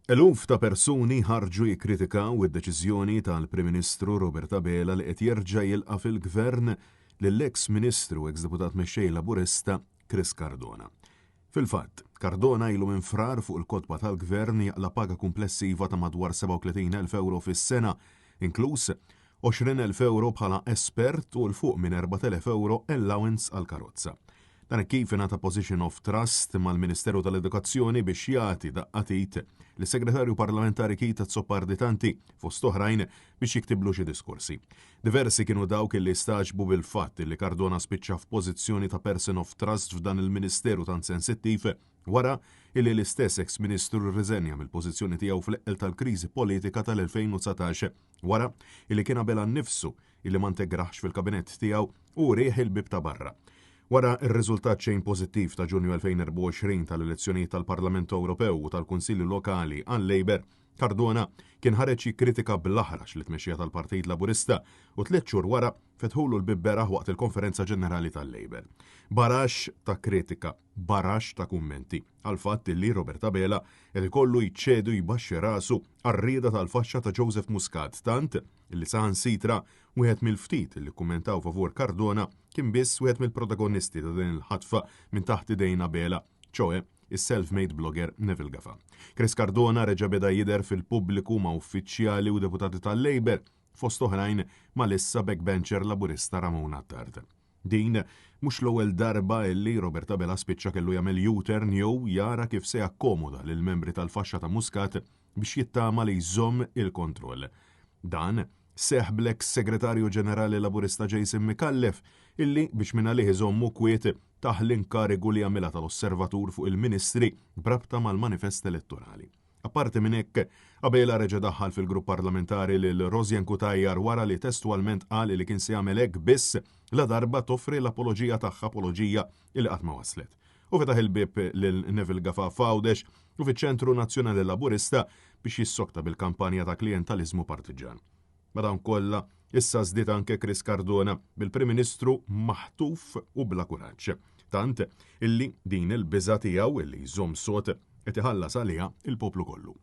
Eluf ta' persuni ħarġu jikkritikaw id-deċiżjoni tal-Prim Ministru Robert Abela li qed jerġa' jilqa' fil-Gvern lill-eks Ministru ex-Deputat mexxej Laburista Chris Cardona. Fil-fatt, Cardona ilu minn frar fuq il-kotba tal-Gvern jaqla paga komplessiva ta' madwar 37,000 euro fis-sena, inkluż 20,000 euro bħala espert u l-fuq minn 4,000 euro allowance għal karozza. Dan kif ingħata position of trust mal-Ministeru tal-Edukazzjoni biex jagħti daqqatit l-Segretarju Parlamentari Kita Zopparditanti fost oħrajn biex jiktiblu xi diskorsi. Diversi kienu dawk li staġbu bil-fatt li Cardona spiċċa f'pożizzjoni ta' person of trust f'dan il-Ministeru tant sensittiv wara illi l-istess ex-Ministru rriżenja mill-pożizzjoni tiegħu fl-eqel tal-kriżi politika tal-2019 wara illi kien qabel nnifsu illi ma integraħx fil-kabinett tiegħu u rieħ il-bib ta' barra. Wara r-riżultat xejn pożittiv ta' Ġunju 2024 tal-elezzjonijiet tal-Parlament Ewropew u tal-Kunsilli Lokali għal-Labor, Cardona kien ħareġ jikkritika bl-aħrax li tmexxija tal-Partit Laburista u 3 xhur wara fetħulu l-bibberaħ waqt il-Konferenza Ġenerali tal-Labor. Barax ta' kritika, barax ta' kummenti għal fatt li Robert Abela qed ikollu jċedu jbaxxi rasu għar-rieda tal-faxxa ta' Joseph Muscat tant illi saħansitra wieħed mill-ftit li kummentaw favur Cardona kien biss wieħed mill-protagonisti ta' din il-ħatfa minn taħt idejn Abela, ċoe is-self-made blogger Neville Gaffa. Chris Cardona reġa' beda jidher fil-pubbliku ma' uffiċjali u deputati tal-Labor fost oħrajn ma' lissa backbencher Laburista Ramona Attard. Din mhux l-ewwel darba illi Robert Abela spiċċa kellu jagħmel U-turn jew jara kif se jakkomoda lil membri tal-faxxa ta' Muscat biex jittama li jżomm il-kontroll. Dan seħ bl-eks Segretarju Ġenerali Laburista Jason Micallef illi biex minn għalih iżommu kwiet taħ l-inkarigu li għamilha tal-osservatur fuq il-Ministri brabta mal-manifest elettorali. Apparti minn hekk, Abela reġa' daħħal fil-grupp parlamentari lil Rosjan Kutajjar wara li testwalment qal li kien se jagħmel hekk biss la darba toffri l-apoloġija tagħha apoloġija li qatt ma waslet. U fetaħ il-bib lil Neville Gaffa f'Għawdex u fiċ-Ċentru Nazzjonali Laburista biex jissokta bil-kampanja ta' klijentaliżmu partiġan. Madan kollha, issa żdied anke Chris Cardona bil-Prim Ministru maħtuf u bla kuraġġ. Tant illi din il-biża' tiegħu illi jżomm sod qed iħallas għaliha il-poplu kollu.